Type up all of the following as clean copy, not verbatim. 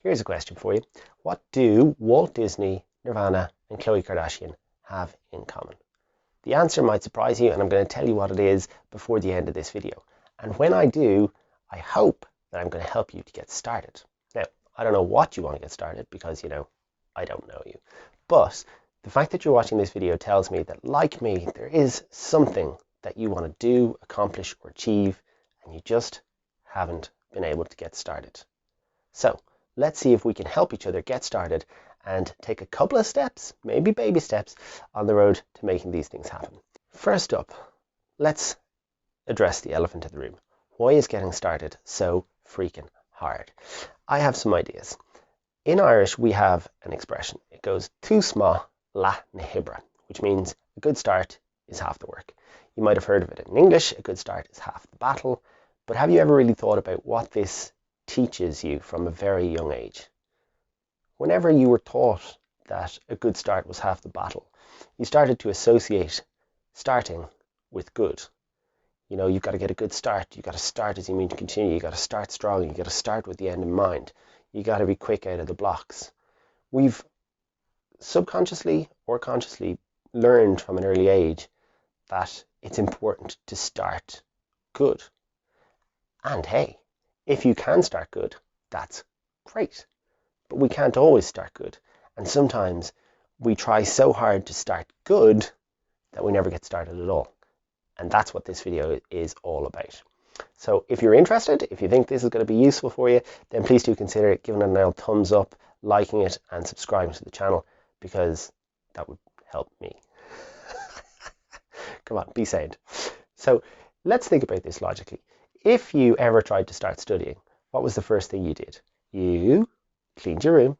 Here's a question for you. What do Walt Disney, Nirvana and Khloe Kardashian have in common? The answer might surprise you, and I'm going to tell you what it is before the end of this video. And when I do, I hope that I'm going to help you to get started. Now, I don't know what you want to get started because, I don't know you. But the fact that you're watching this video tells me that, like me, there is something that you want to do, accomplish, or achieve, and you just haven't been able to get started. So, let's see if we can help each other get started and take a couple of steps, maybe baby steps, on the road to making these things happen. First up, let's address the elephant in the room. Why is getting started so freaking hard? I have some ideas. In Irish, we have an expression. It goes, Tus Maith, Leath Na Hoibre, which means a good start is half the work. You might have heard of it in English, a good start is half the battle, but have you ever really thought about what this teaches you from a very young age? Whenever you were taught that a good start was half the battle, you started to associate starting with good. You've got to get a good start. You've got to start as you mean to continue. You've got to start strong. You've got to start with the end in mind. You've got to be quick out of the blocks. We've subconsciously or consciously learned from an early age that it's important to start good. And hey, if you can start good, that's great. But we can't always start good. And sometimes we try so hard to start good that we never get started at all. And that's what this video is all about. So if you're interested, if you think this is going to be useful for you, then please do consider giving it an old thumbs up, liking it, and subscribing to the channel, because that would help me. Come on, be sane. So let's think about this logically. If you ever tried to start studying, what was the first thing you did? You cleaned your room,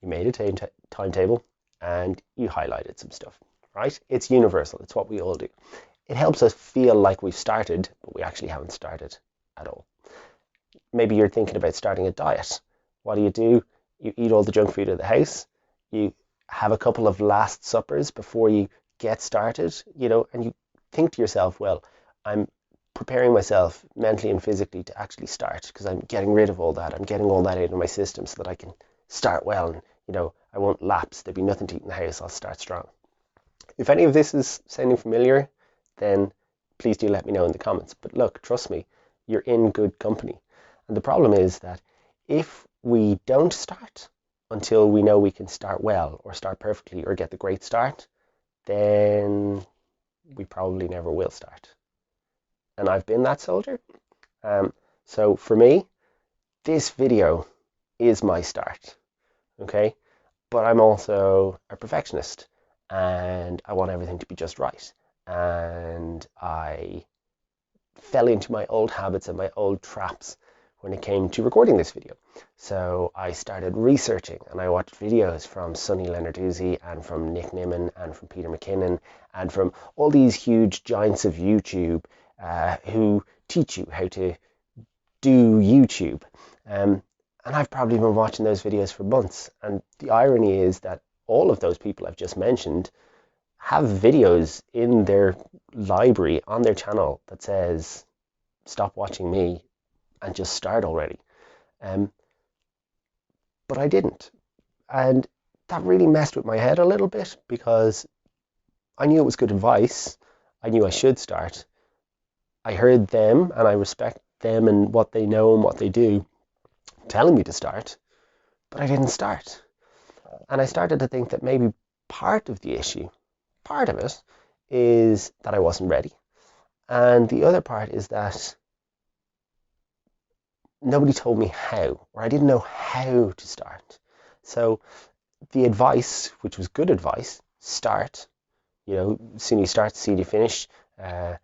you made a timetable, and you highlighted some stuff, right? It's universal. It's what we all do. It helps us feel like we've started, but we actually haven't started at all. Maybe you're thinking about starting a diet. What do? You eat all the junk food at the house. You have a couple of last suppers before you get started, and you think to yourself, well, I'm preparing myself mentally and physically to actually start because I'm getting rid of all that. I'm getting all that out of my system so that I can start well and, I won't lapse. There'll be nothing to eat in the house. I'll start strong. If any of this is sounding familiar, then please do let me know in the comments. But look, trust me, you're in good company. And the problem is that if we don't start until we know we can start well or start perfectly or get the great start, then we probably never will start. And I've been that soldier. So for me, this video is my start, okay? But I'm also a perfectionist and I want everything to be just right. And I fell into my old habits and my old traps when it came to recording this video. So I started researching and I watched videos from Sonny Leonarduzzi and from Nick Nimmin and from Peter McKinnon and from all these huge giants of YouTube who teach you how to do YouTube. And I've probably been watching those videos for months. And the irony is that all of those people I've just mentioned have videos in their library on their channel that says, stop watching me and just start already. But I didn't. And that really messed with my head a little bit because I knew it was good advice. I knew I should start. I heard them and I respect them and what they know and what they do telling me to start, but I didn't start. And I started to think that maybe part of the issue, part of it, is that I wasn't ready. And the other part is that nobody told me how, or I didn't know how to start. So the advice, which was good advice, start, soon you start, soon you finish, the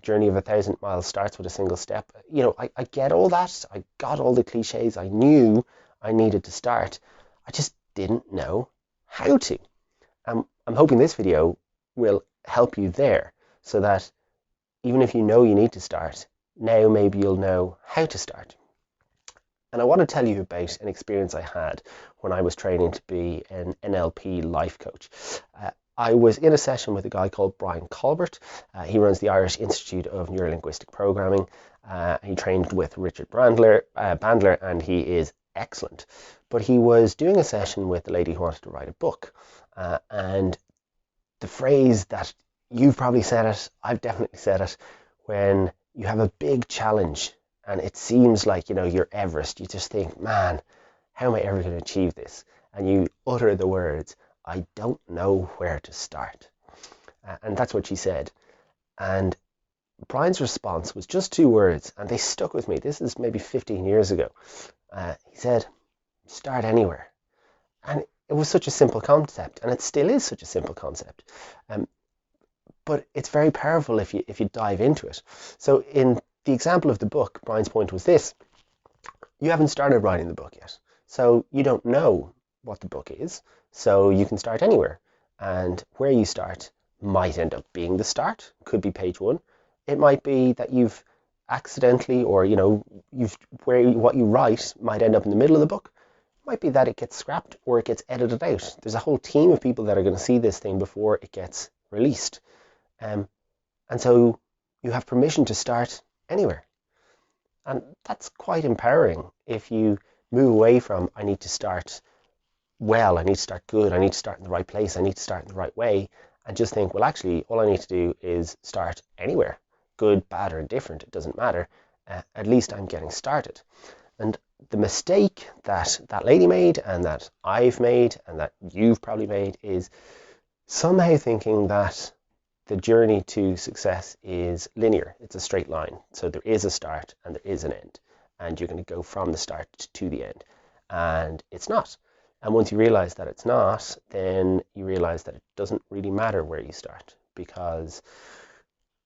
journey of 1,000 miles starts with a single step. I get all that. I got all the cliches. I knew I needed to start. I just didn't know how to. I'm hoping this video will help you there so that even if you know you need to start, now maybe you'll know how to start. And I want to tell you about an experience I had when I was training to be an NLP life coach. I was in a session with a guy called Brian Colbert. He runs the Irish Institute of Neurolinguistic Programming. He trained with Richard Bandler, and he is excellent. But he was doing a session with a lady who wanted to write a book. And the phrase that you've probably said it, I've definitely said it, when you have a big challenge and it seems like, you're Everest, you just think, man, how am I ever going to achieve this? And you utter the words, I don't know where to start. And that's what she said. And Brian's response was just 2 words, and they stuck with me. This is maybe 15 years ago. He said, start anywhere. And it was such a simple concept, and it still is such a simple concept. But it's very powerful if you dive into it. So in the example of the book, Brian's point was this. You haven't started writing the book yet. So you don't know what the book is. So you can start anywhere. And where you start might end up being the start. Could be page 1. It might be that you've accidentally, or what you write might end up in the middle of the book. It might be that it gets scrapped or it gets edited out. There's a whole team of people that are going to see this thing before it gets released. And so you have permission to start anywhere. And that's quite empowering if you move away from, I need to start well, I need to start good, I need to start in the right place, I need to start in the right way, and just think, well, actually, all I need to do is start anywhere. Good, bad, or indifferent, it doesn't matter. At least I'm getting started. And the mistake that that lady made, and that I've made, and that you've probably made, is somehow thinking that the journey to success is linear. It's a straight line. So there is a start and there is an end. And you're going to go from the start to the end. And it's not. And once you realize that it's not, then you realize that it doesn't really matter where you start. Because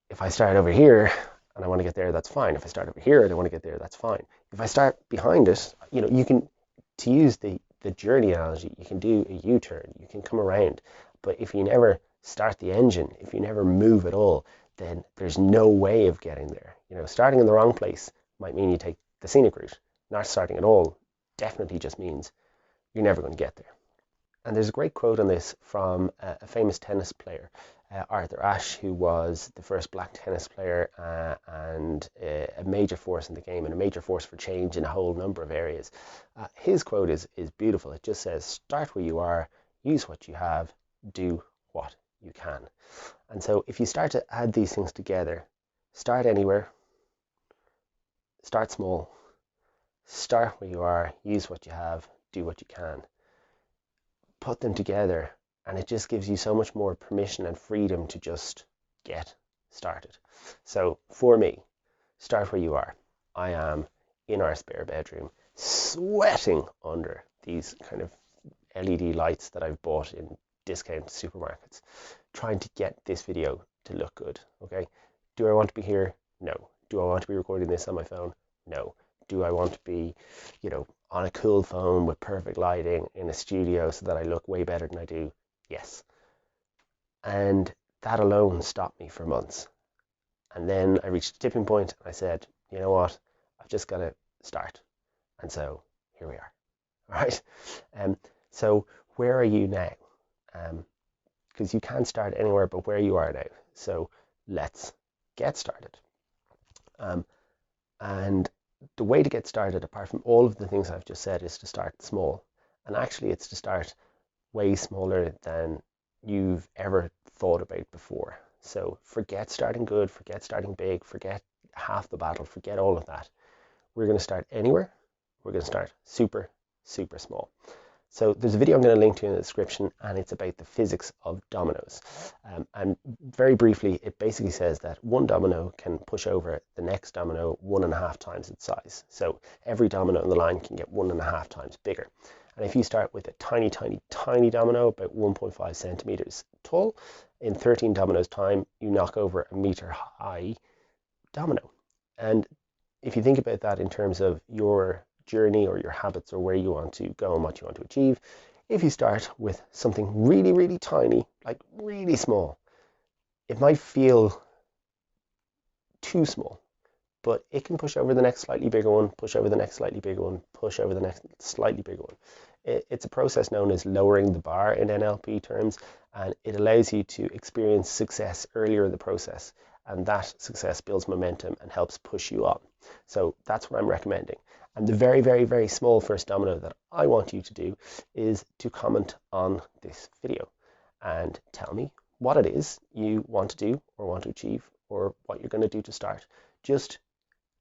if I start over here and I want to get there, that's fine. If I start over here and I want to get there, that's fine. If I start behind it, you can, to use the journey analogy, you can do a U-turn, you can come around. But if you never start the engine, if you never move at all, then there's no way of getting there. Starting in the wrong place might mean you take the scenic route. Not starting at all definitely just means you're never going to get there. And there's a great quote on this from a famous tennis player, Arthur Ashe, who was the first black tennis player and a major force in the game and a major force for change in a whole number of areas. His quote is beautiful. It just says, start where you are, use what you have, do what you can. And so if you start to add these things together, start anywhere, start small, start where you are, use what you have, do what you can, put them together, and it just gives you so much more permission and freedom to just get started. So for me, start where you are. I am in our spare bedroom, sweating under these kind of LED lights that I've bought in discount supermarkets, trying to get this video to look good. Okay, do I want to be here? No. Do I want to be recording this on my phone? No. Do I want to be, on a cool phone with perfect lighting in a studio so that I look way better than I do? Yes. And that alone stopped me for months. And then I reached a tipping point and I said, you know what, I've just got to start. And so here we are. All right. So where are you now? Because you can start anywhere but where you are now. So let's get started. And the way to get started, apart from all of the things I've just said, is to start small. And actually it's to start way smaller than you've ever thought about before. So forget starting good, forget starting big, forget half the battle, forget all of that. We're going to start anywhere. We're going to start super, super small. So there's a video I'm going to link to in the description, and it's about the physics of dominoes. And very briefly, it basically says that one domino can push over the next domino 1.5 times its size. So every domino on the line can get 1.5 times bigger. And if you start with a tiny, tiny, tiny domino, about 1.5 centimeters tall, in 13 dominoes time, you knock over a meter high domino. And if you think about that in terms of your journey or your habits or where you want to go and what you want to achieve, if you start with something really, really tiny, like really small, it might feel too small, but it can push over the next slightly bigger one, push over the next slightly bigger one, push over the next slightly bigger one. It's a process known as lowering the bar in NLP terms, and it allows you to experience success earlier in the process, and that success builds momentum and helps push you on. So that's what I'm recommending. And the very, very, very small first domino that I want you to do is to comment on this video and tell me what it is you want to do or want to achieve or what you're going to do to start. Just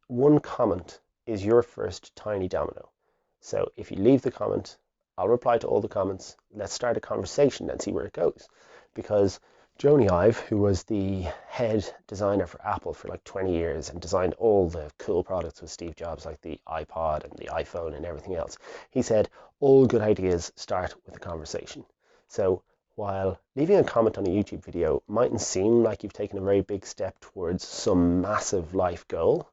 one comment is your first tiny domino. So if you leave the comment, I'll reply to all the comments. Let's start a conversation and see where it goes. Because Joni Ive, who was the head designer for Apple for like 20 years and designed all the cool products with Steve Jobs, like the iPod and the iPhone and everything else, he said, all good ideas start with a conversation. So while leaving a comment on a YouTube video mightn't seem like you've taken a very big step towards some massive life goal,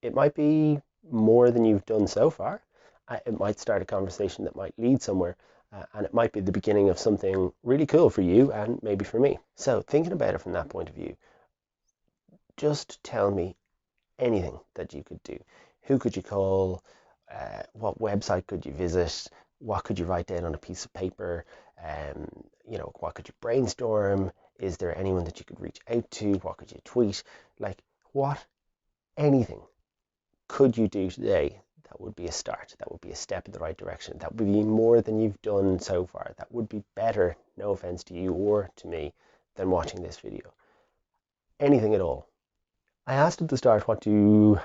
it might be more than you've done so far. It might start a conversation that might lead somewhere. And it might be the beginning of something really cool for you and maybe for me. So thinking about it from that point of view, just tell me anything that you could do. Who could you call? What website could you visit? What could you write down on a piece of paper? What could you brainstorm? Is there anyone that you could reach out to? What could you tweet? Anything could you do today? That would be a start. That would be a step in the right direction. That would be more than you've done so far. That would be better, no offense to you or to me, than watching this video. Anything at all. I asked at the start, what do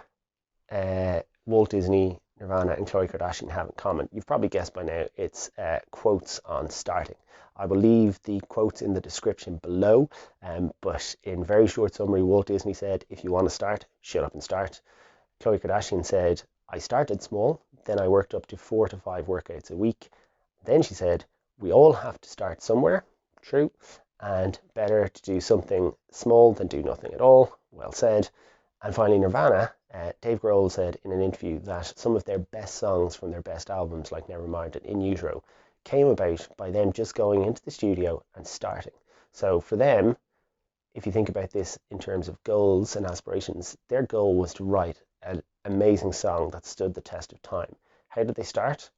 Walt Disney, Nirvana and Khloe Kardashian have in common? You've probably guessed by now, it's quotes on starting. I will leave the quotes in the description below, but in very short summary, Walt Disney said, if you want to start, shut up and start. Khloe Kardashian said, I started small, then I worked up to 4 to 5 workouts a week. Then she said, we all have to start somewhere, true, and better to do something small than do nothing at all, well said. And finally, Nirvana, Dave Grohl said in an interview that some of their best songs from their best albums, like Nevermind and In Utero, came about by them just going into the studio and starting. So for them, if you think about this in terms of goals and aspirations, their goal was to write an amazing song that stood the test of time. How did they start?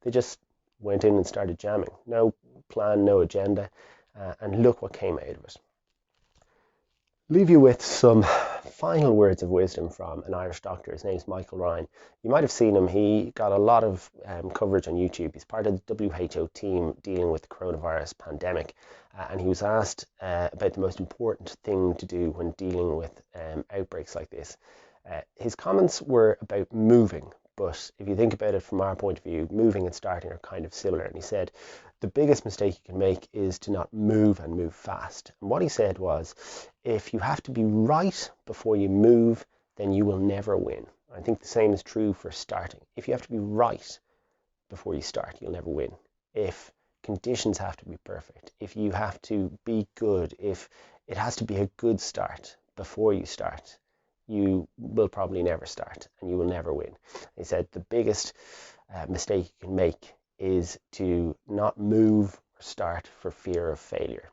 They just went in and started jamming. No plan, no agenda, and look what came out of it. Leave you with some final words of wisdom from an Irish doctor. His name's Michael Ryan. You might have seen him. He got a lot of coverage on YouTube. He's part of the WHO team dealing with the coronavirus pandemic. And he was asked about the most important thing to do when dealing with outbreaks like this. His comments were about moving, but if you think about it from our point of view, moving and starting are kind of similar. And he said, the biggest mistake you can make is to not move and move fast. And what he said was, if you have to be right before you move, then you will never win. I think the same is true for starting. If you have to be right before you start, you'll never win. If conditions have to be perfect, if you have to be good, if it has to be a good start before you start, you will probably never start and you will never win. He said the biggest mistake you can make is to not move or start for fear of failure.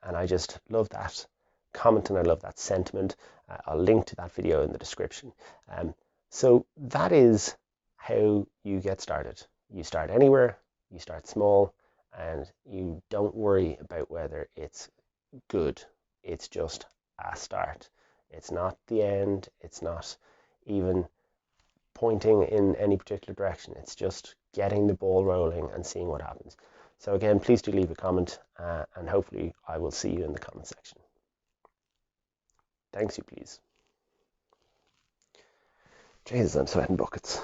And I just love that comment and I love that sentiment. I'll link to that video in the description. So that is how you get started. You start anywhere, you start small, and you don't worry about whether it's good. It's just a start. It's not the end. It's not even pointing in any particular direction. It's just getting the ball rolling and seeing what happens. So again, please do leave a comment and hopefully I will see you in the comment section. Thanks you, please. Jesus, I'm sweating buckets.